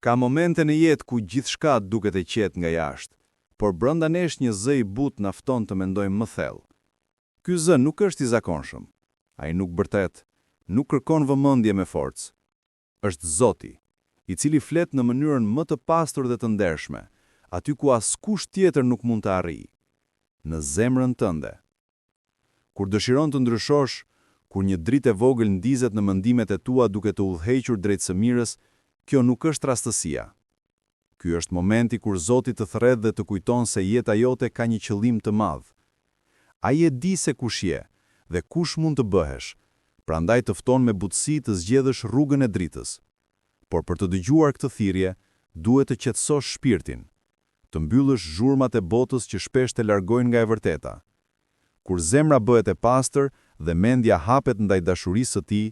Ka momente në jetë ku gjithçka duket e qetë nga jashtë, por brenda nesh një zë i butë na fton të mendojmë më thellë. Ky zë nuk është i zakonshëm. Ai nuk bërtet, nuk kërkon vëmendje me forcë. Është Zoti, i cili flet në mënyrën më të pastër dhe të ndershme, aty ku askush tjetër nuk mund të arrijë, në zemrën tënde. Kur dëshiron të ndryshosh, kur një dritë e vogël ndizet në mendimet e tua duke të udhëhequr drejt së mirës, kjo nuk është rastësia. Ky është momenti kur Zoti të thret dhe të kujton se jeta jote ka një qëllim të madh. Ai e di se kush je dhe kush mund të bëhesh, prandaj të fton me butësi të zgjedhësh rrugën e dritës. Por për të dëgjuar këtë thirrje, duhet të qetësosh shpirtin, të mbyllësh zhurmat e botës që shpesh të largojnë nga e vërteta. Kur zemra bëhet e pastër dhe mendja hapet ndaj dashurisë së tij,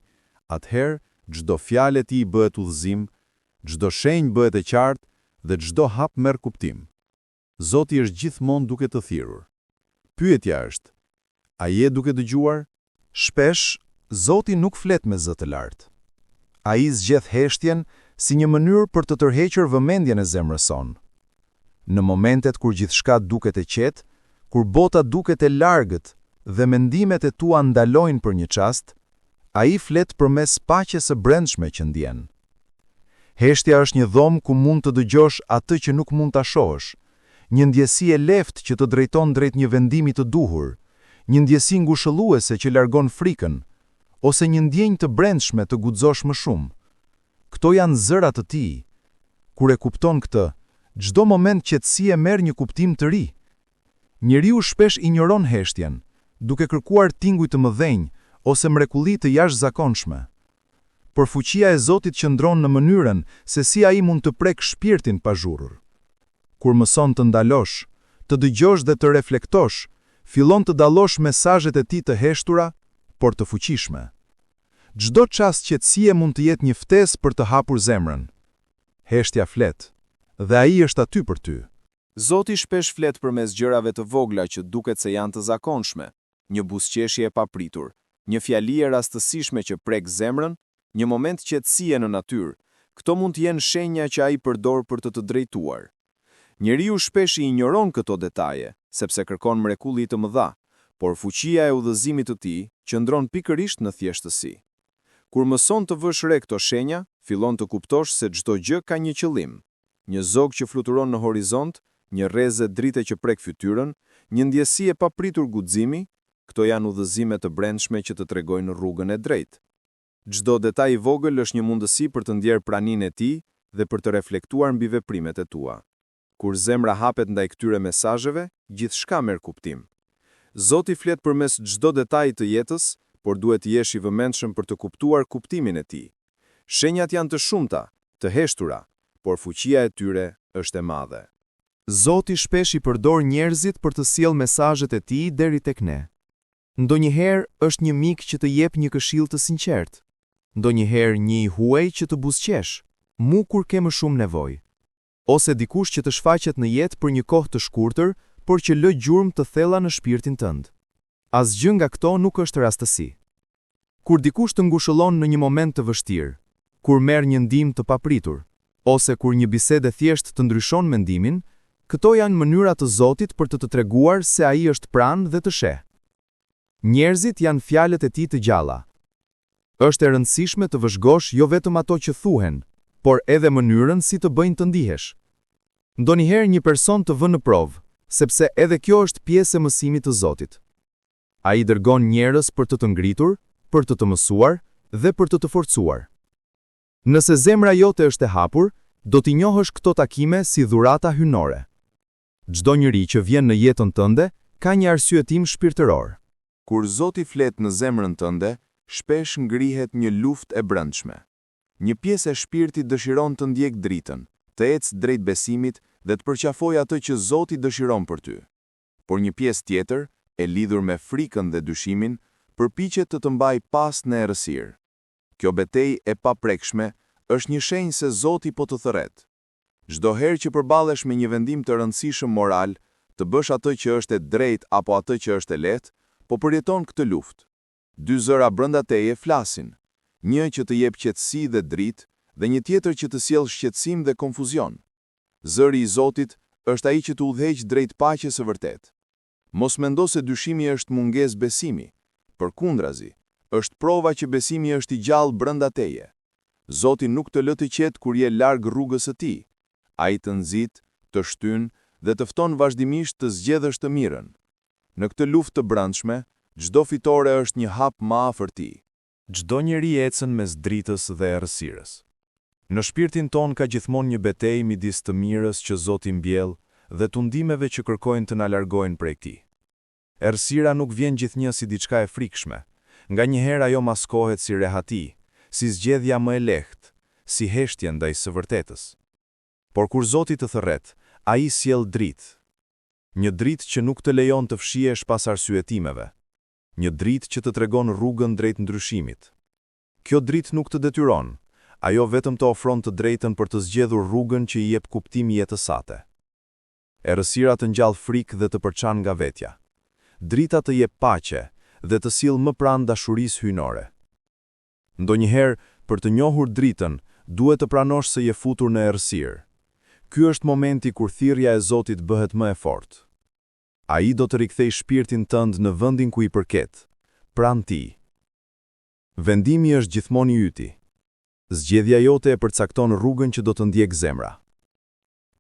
atëherë çdo fjalë e tij bëhet udhëzim, çdo shenjë bëhet e qartë dhe çdo hap merr kuptim. Zoti është gjithmonë duke të thirrur. Pyetja është: a je duke dëgjuar? Shpesh, Zoti nuk flet me zë të lartë. Ai zgjedh heshtjen si një mënyrë për të tërhequr vëmendjen e zemrës sonë. Në momentet kur gjithçka duket e qetë, kur bota duket e largët dhe mendimet e tua ndalojnë për një çast, ai flet përmes paqes së brendshme që ndjen. Heshtja është një dhomë ku mund të dëgjosh atë që nuk mund ta shohësh, një ndjesi e lehtë që të drejton drejt një vendimi të duhur, një ndjesi ngushëlluese që largon frikën, ose një ndjenjë të brendshme të guxosh më shumë. Kto janë zërat të tij. Kur e kupton këtë, çdo moment qetësie merr një kuptim të ri. Njeriu shpesh injoron heshtjen, duke kërkuar tinguj të mëdhenj ose mrekulli të jashtëzakonshme. Por fuqia e Zotit qëndron në mënyrën se si ai mund të prek shpirtin pa zhurrur. Kur mëson të ndalosh, të dëgjosh dhe të reflektosh, fillon të dallosh mesazhet e tij të heshtura, por të fuqishme. Çdo çast qetësie mund të jetë një ftesë për të hapur zemrën. Heshtja flet, dhe ai është aty për ty. Zoti shpesh flet përmes gjërave të vogla që duket se janë të zakonshme, një buzëqeshje e papritur, një fjali e rastësishme që prek zemrën, një moment qetësie në natyrë. Këto mund të jenë shenja që ai përdor për të drejtuar. Njeriu shpesh i injoron këto detaje, sepse kërkon mrekulli të mëdha, por fuqia e udhëzimit të tij qëndron pikërisht në thjeshtësi. Kur mëson të vësh re këto shenja, fillon të kuptosh se çdo gjë ka një qëllim. Një zog që fluturon në horizont, një rrezë drite që prek fytyrën, një ndjesi e papritur guximi, këto janë udhëzime të brendshme që të tregojnë rrugën e drejtë. Çdo detaj i vogël është një mundësi për të ndjerë praninë e tij dhe për të reflektuar mbi veprimet e tua. Kur zemra hapet ndaj këtyre mesazheve, gjithçka merr kuptim. Zoti flet përmes çdo detaji të jetës, por duhet të jesh i vëmendshëm për të kuptuar kuptimin e tij. Shenjat janë të shumta, të heshtura, por fuqia e tyre është e madhe. Zoti shpesh i përdor njerëzit për të sjellë mesazhet e tij deri tek ne. Ndonjëherë është një mik që të jep një këshill të sinqertë. Ndonjëherë një i huaj që të buzëqesh, mu kur ke më shumë nevojë. Ose dikush që të shfaqet në jetë për një kohë të shkurtër, por që lë gjurmë të thella në shpirtin tënd. Asgjë nga këto nuk është rastësi. Kur dikush të ngushëllon në një moment të vështirë, kur merr një ndihmë të papritur, ose kur një bisedë thjesht të ndryshon mendimin, këto janë mënyra të Zotit për të treguar se ai është pranë dhe të sheh. Njerëzit janë fjalët e tij të gjalla. Është e rëndësishme të vëzhgosh jo vetëm ato që thuhen, por edhe mënyrën si të bëjnë të ndihesh. Ndonjëherë një person të vë në provë, sepse edhe kjo është pjesë e mësimit të Zotit. Ai dërgon njerëz për të ngritur, për të mësuar dhe për të forcuar. Nëse zemra jote është e hapur, do t'i njohësh këto takime si dhurata hynore. Çdo njeri që vjen në jetën tënde ka një arsyetim shpirtëror. Kur Zoti flet në zemrën tënde, shpesh ngrihet një luftë e brendshme. Një pjesë e shpirtit dëshiron të ndjek dritën, të ecë drejt besimit dhe të përqafojë atë që Zoti dëshiron për ty. Por një pjesë tjetër, e lidhur me frikën dhe dyshimin, përpiqet të mbajë pas në errësirë. Kjo betejë e paprekshme është një shenjë se Zoti po të thërret. Çdo herë që përballesh me një vendim të rëndësishëm moral, të bësh atë që është e drejtë apo atë që është e lehtë, po përjeton këtë luftë. Dy zëra brenda teje flasin, një që të jep qetësi dhe dritë dhe një tjetër që të sjellë shqetësim dhe konfuzion. Zëri i Zotit është ai që të udhëheq drejt paqes së vërtetë. Mos mendo se dyshimi është mungesë besimi, përkundrazi, është prova që besimi është i gjallë brenda teje. Zoti nuk të lë të qetë kur je larg rrugës së tij. Ai të nxit, të shtyn dhe të fton vazhdimisht të zgjedhësh të mirën. Në këtë luftë të brendshme, çdo fitore është një hap më afër tij. Çdo njeri ecën mes dritës dhe errësirës. Në shpirtin ton ka gjithmonë një betejë midis të mirës që Zoti mbjell dhe tundimeve që kërkojnë të na largojnë prej tij. Errësira nuk vjen gjithnjë si diçka e frikshme. Nganjëherë ajo maskohet si rehati, si zgjedhja më e lehtë, si heshtje ndaj së vërtetës. Por kur Zoti të thërret, ai sjell dritë. Një dritë që nuk të lejon të fshihesh pas arsyetimeve. Një dritë që të tregon rrugën drejt ndryshimit. Kjo dritë nuk të detyron, ajo vetëm të ofron të drejtën për të zgjedhur rrugën që i jep kuptim jetës sate. Errësira të ngjall frikë dhe të përçan nga vetja. Drita të jep paqe dhe të sill më pranë dashurisë hyjnore. Ndonjëherë, për të njohur dritën, duhet të pranosh se je futur në errësirë. Ky është momenti kur thirrja e Zotit bëhet më e fortë. Ai do të rikthejë shpirtin tënd në vendin ku i përket, pranë tij. Vendimi është gjithmonë i yti. Zgjedhja jote e përcakton rrugën që do të ndjek zemra.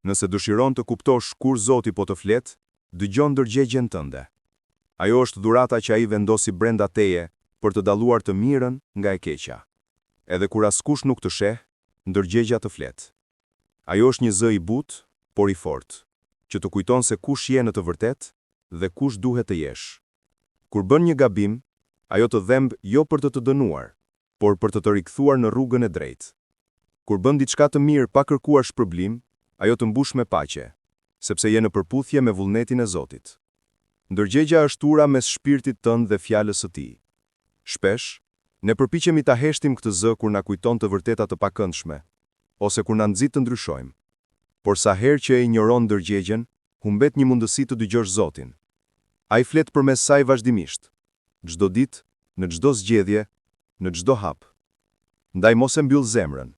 Nëse dëshiron të kuptosh kur Zoti po të flet, dëgjo ndërgjegjen tënde. Ajo është dhurata që ai vendosi brenda teje për të dalluar të mirën nga e keqja. Edhe kur askush nuk të sheh, ndërgjegja të flet. Ajo është një zë i butë, por i fortë, që të kujton se kush je në të vërtetë dhe kush duhet të jesh. Kur bën një gabim, ajo të dhemb jo për të të dënuar, por për të të rikthuar në rrugën e drejtë. Kur bën diçka të mirë pa kërkuar shpërblim, ajo të mbush me paqe, sepse je në përputhje me vullnetin e Zotit. Ndërgjegja është ura mes shpirtit tënd dhe fjalës së tij. Shpesh, ne përpiqemi ta heshtim këtë zë kur na kujton të vërteta të pakëndshme, ose kur na nxit të ndryshojmë. Por sa herë që e injoron ndërgjegjen, humbet një mundësi të dëgjosh Zotin. Ai flet përmes saj vazhdimisht, çdo ditë, në çdo zgjedhje, në çdo hap. Ndaj mos e mbyll zemrën.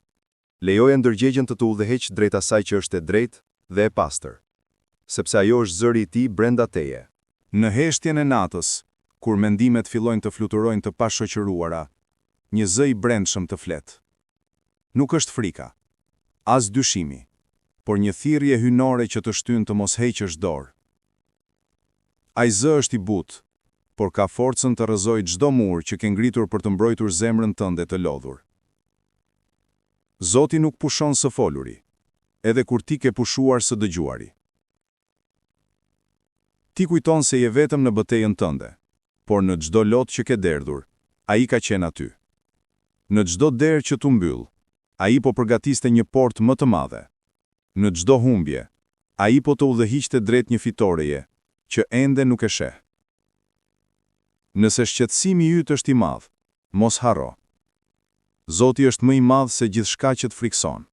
Lejoje ndërgjegjen të udhëheq drejt asaj që është e drejtë dhe e pastër, sepse ajo është zëri i tij brenda teje. Në heshtjen e natës, kur mendimet fillojnë të fluturojnë të pashoqëruara, një zë i brendshëm të flet. Nuk është frika, as dyshimi, por një thirrje hyjnore që të shtyn të mos heqësh dorë. Ai zë është i butë, por ka forcën të rrëzojë çdo mur që ke ngritur për të mbrojtur zemrën tënde të lodhur. Zoti nuk pushon së foluri, edhe kur ti ke pushuar së dëgjuari. Ti kujton se je vetëm në betejën tënde, por në çdo lot që ke derdhur, ai ka qenë aty. Në çdo derë që tu mbyll, ai po përgatiste një portë më të madhe. Në çdo humbje, ai po të udhëhiqte drejt një fitoreje që ende nuk e sheh. Nëse shqetësimi yt është i madh, mos harro. Zoti është më i madh se gjithçka që të frikson.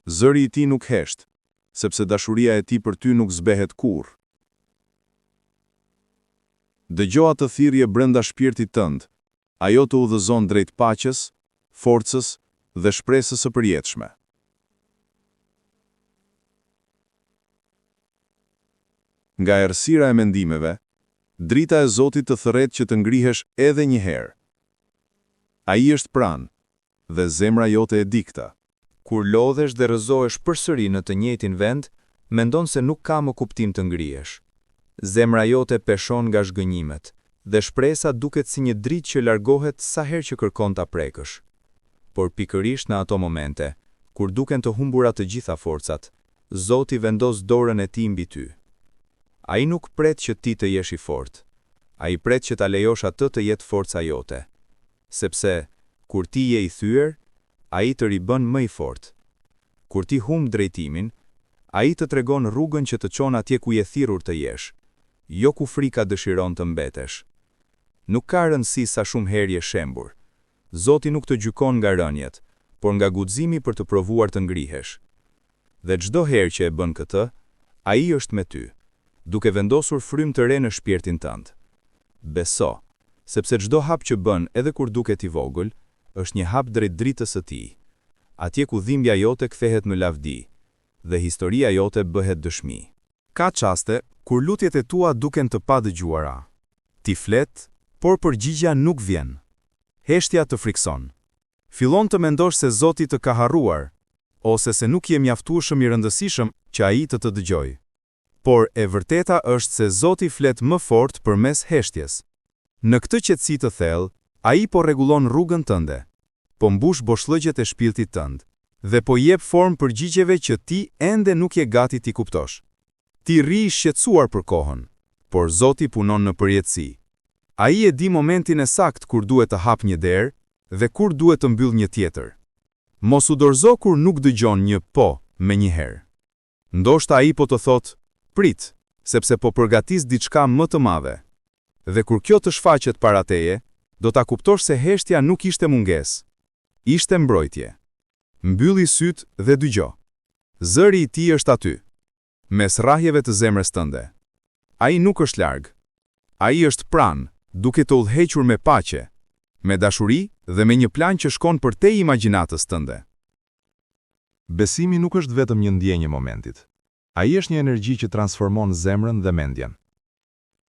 Zëri i tij nuk hesht, sepse dashuria e tij për ty nuk zbehet kurrë. Dëgjo atë thirrje brenda shpirtit tënd. Ajo të udhëzon drejt paqes, forcës dhe shpresës së përjetshme. Nga errësira e mendimeve, drita e Zotit të thërret që të ngrihesh edhe një herë. Ai është pranë, dhe zemra jote e di këtë. Kur lodhesh dhe rrëzohesh përsëri në të njëjtin vend, mendon se nuk ka më kuptim të ngrihesh. Zemra jote peshon nga zhgënjimet, dhe shpresa duket si një dritë që largohet sa herë që kërkon ta prekësh. Por pikërisht në ato momente, kur duken të humbura të gjitha forcat, Zoti vendos dorën e tij mbi ty. Ai nuk pret që ti të jesh i fortë. Ai pret që ta lejosh atë të jetë forca jote. Sepse, kur ti je i thyer, ai të ribën më i fortë. Kur ti humb drejtimin, ai të tregon rrugën që të çon atje ku je thirrur të jesh, jo ku frika dëshiron të mbetesh. Nuk ka rëndësi sa shumë herë je shembur. Zoti nuk të gjykon nga rënjet, por nga guximi për të provuar të ngrihesh. Dhe çdo herë që e bën këtë, ai është me ty, duke vendosur frymë të re në shpirtin tënd. Beso, sepse çdo hap që bën edhe kur duket i vogël, është një hap drejt dritës së tij. Atje ku dhimbja jote kthehet në lavdi dhe historia jote bëhet dëshmi. Ka çaste kur lutjet e tua duken të padëgjuara. Ti flet, por përgjigja nuk vjen. Heshtja të frikson. Fillon të mendosh se Zoti të ka harruar, ose se nuk je mjaftueshëm i rëndësishëm që ai të dëgjojë. Por e vërteta është se Zoti flet më fort përmes heshtjes. Në këtë qetësi të thellë, ai po rregullon rrugën tënde, po mbush boshllëgjet e shpirtit tënd, dhe po jep formë përgjigjeve që ti ende nuk je gati t'i kuptosh. Ti rri i shqetësuar për kohën, por Zoti punon në përjetësi. Ai e di momentin e saktë kur duhet të hap një derë dhe kur duhet të mbyll një tjetër. Mos u dorëzo kur nuk dëgjon një po menjëherë. Ndoshta ai po të thotë, prit, sepse po përgatis diçka më të madhe. Dhe kur kjo të shfaqet para teje, do ta kuptosh se heshtja nuk ishte mungesë, ishte mbrojtje. Mbylli syt dhe dëgjo. Zëri i tij është aty, mes rrahjeve të zemrës tënde. Ai nuk është larg. Ai është pranë, duke të udhëhequr me paqe, me dashuri dhe me një plan që shkon përtej imagjinatës tënde. Besimi nuk është vetëm një ndjenjë momentit. Ai është një energji që transformon zemrën dhe mendjen.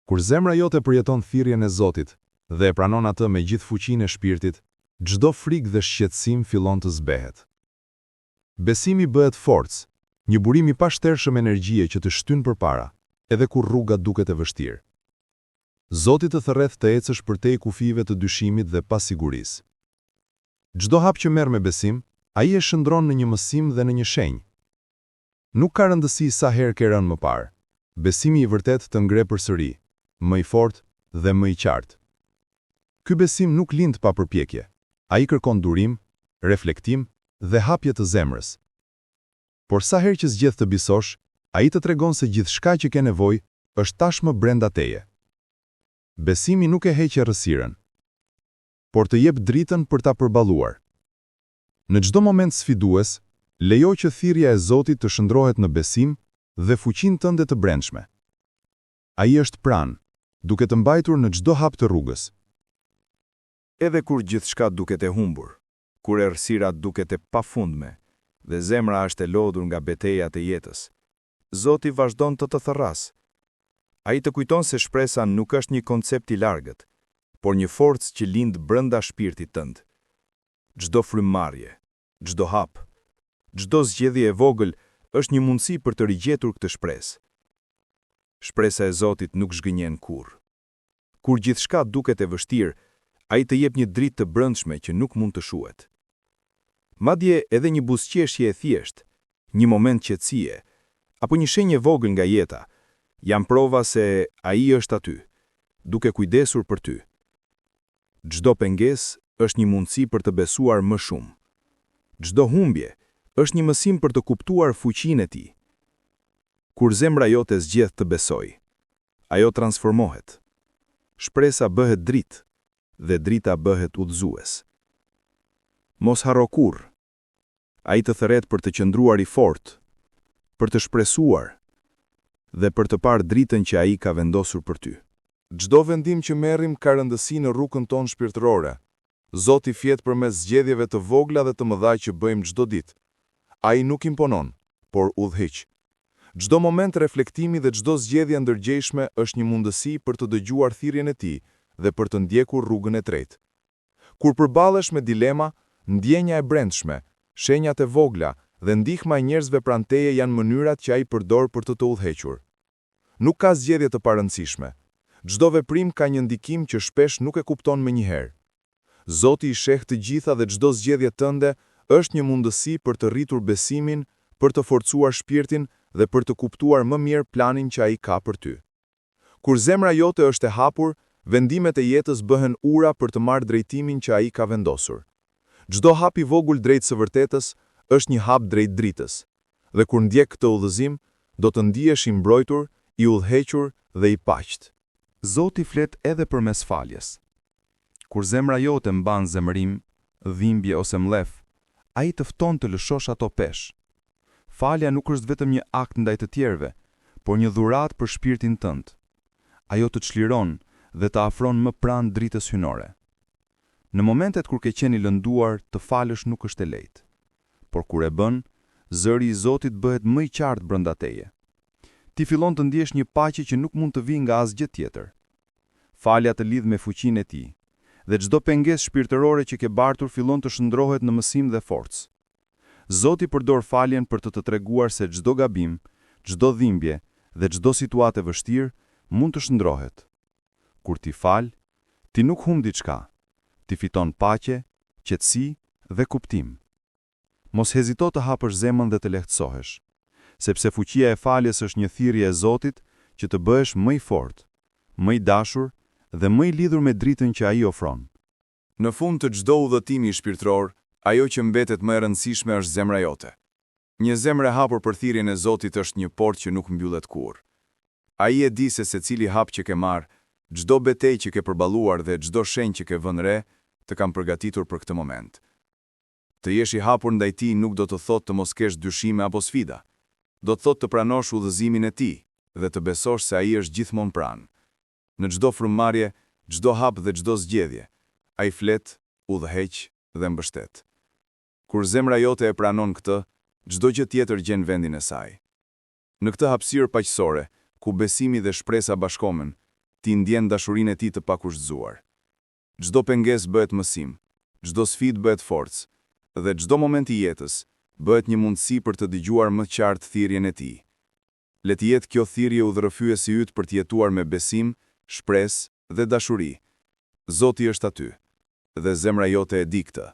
Kur zemra jote përjeton thirrjen e Zotit dhe e pranon atë me gjithë fuqinë e shpirtit, çdo frikë dhe shqetësim fillon të zbehet. Besimi bëhet forcë, një burim i pashtershëm energjie që të shtyn përpara, edhe kur rruga duket e vështirë. Zoti të thërreth të ecësh përtej kufive të dyshimit dhe pasigurisë. Çdo hap që merr me besim, ai e shndron në një mësim dhe në një shenjë. Nuk ka rëndësi sa herë ke rënë më parë. Besimi i vërtet të ngre përsëri, më i fortë dhe më i qartë. Ky besim nuk lind pa përpjekje. Ai kërkon durim, reflektim dhe hapje të zemrës. Por sa herë që zgjedh të bisosh, ai të tregon se gjithçka që ke nevojë është tashmë brenda teje. Besimi nuk e heq errësirën, por të jep dritën për ta përballuar. Në çdo moment sfidues, lejo që thirrja e Zotit të shndrohet në besim dhe fuqinë tënde të brendshme. Ai është pranë, duke të mbajtur në çdo hap të rrugës. Edhe kur gjithçka duket e humbur, kur errësira duket e pafundme dhe zemra është e lodhur nga betejat e jetës, Zoti vazhdon të të thërras. Ai të kujton se shpresa nuk është një koncept i largët, por një forcë që lind brenda shpirtit tënd. Çdo frymëmarrje, çdo hap, çdo zgjedhje e vogël është një mundësi për të rigjetur këtë shpresë. Shpresa e Zotit nuk zhgënjen kurrë. Kur gjithçka duket e vështirë, ai të jep një dritë të brendshme që nuk mund të shuhet. Madje edhe një buzëqeshje e thjeshtë, një moment qetësie, apo një shenjë vogël nga jeta, janë prova se ai është aty, duke kujdesur për ty. Çdo pengesë është një mundësi për të besuar më shumë. Çdo humbje është një mësim për të kuptuar fuqinë e tij. Kur zemra jote zgjedh të besojë, ajo transformohet. Shpresa bëhet dritë dhe drita bëhet udhëzues. Mos harro kurrë. Ai të thërret për të qëndruar i fortë, për të shpresuar dhe për të parë dritën që ai ka vendosur për ty. Çdo vendim që merrim ka rëndësi në rrugën tonë shpirtërore. Zoti fjet përmes zgjedhjeve të vogla dhe të mëdha që bëjmë çdo ditë. Ai nuk imponon, por udhëhiq. Çdo moment reflektimi dhe çdo zgjedhje ndërgjegjshme është një mundësi për të dëgjuar thirrjen e tij dhe për të ndjekur rrugën e drejtë. Kur përballesh me dilema, ndjenja e brendshme, shenjat e vogla dhe ndihma e njerëzve pranë teje janë mënyrat që ai përdor për të të udhëhequr. Nuk ka zgjedhje të parëndësishme. Çdo veprim ka një ndikim që shpesh nuk e kupton menjëherë. Zoti i sheh të gjitha dhe çdo zgjedhje tënde është një mundësi për të rritur besimin, për të forcuar shpirtin dhe për të kuptuar më mirë planin që ai ka për ty. Kur zemra jote është e hapur, vendimet e jetës bëhen ura për të marrë drejtimin që ai ka vendosur. Çdo hap i vogël drejt së vërtetës është një hap drejt dritës. Dhe kur ndjek këtë udhëzim, do të ndihesh i mbrojtur, i udhëhequr dhe i paqët. Zoti flet edhe përmes faljes. Kur zemra jote mban zemërim, dhimbje ose mlef, ai të fton të lëshosh ato pesh. Falja nuk është vetëm një akt ndaj të tjerëve, por një dhuratë për shpirtin tënd. Ajo të çliron dhe të afron më pranë dritës hynore. Në momentet kur ke qenë i lënduar, të falësh nuk është e lehtë. Por kur e bën, zëri i Zotit bëhet më i qartë brenda teje. Ti fillon të ndjesh një paqe që nuk mund të vijë nga asgjë tjetër. Falja të lidh me fuqinë e tij, dhe çdo pengesë shpirtërore që ke bartur fillon të shndrohet në mësim dhe forcë. Zoti përdor faljen për të treguar se çdo gabim, çdo dhimbje dhe çdo situatë e vështirë mund të shndrohet. Kur ti fal, ti nuk humb diçka. Ti fiton paqe, qetësi dhe kuptim. Mos hezito të hapësh zemrën dhe të lehtësohesh, sepse fuqia e faljes është një thirrje e Zotit që të bëhesh më i fortë, më i dashur dhe më i lidhur me dritën që ai ofron. Në fund të çdo udhëtimi shpirtëror, ajo që mbetet më e rëndësishme është zemra jote. Një zemër e hapur për thirrjen e Zotit është një portë që nuk mbyllet kurrë. Ai e di se secili hap që ke marr, çdo betejë që ke përballuar dhe çdo shenjë që ke vënë re, të kam përgatitur për këtë moment. Të jesh i hapur ndaj tij nuk do të thotë të mos kesh dyshime apo sfida. Do të thotë të pranosh udhëzimin e tij dhe të besosh se ai është gjithmonë pranë. Në çdo frymëmarrje, çdo hap dhe çdo zgjedhje, ai flet, udhëheq dhe mbështet. Kur zemra jote e pranon këtë, çdo gjë tjetër gjen vendin e saj. Në këtë hapësirë paqësore, ku besimi dhe shpresa bashkohen, ti ndjen dashurinë e tij të pakushtzuar. Çdo pengesë bëhet mësim, çdo sfidë bëhet forcë, dhe çdo moment i jetës bëhet një mundësi për të dëgjuar më qartë thirrjen e tij. Le të jetë kjo thirrje udhërrëfyesi yt për të jetuar me besim, shpresë dhe dashuri. Zoti është aty, dhe zemra jote e di këtë.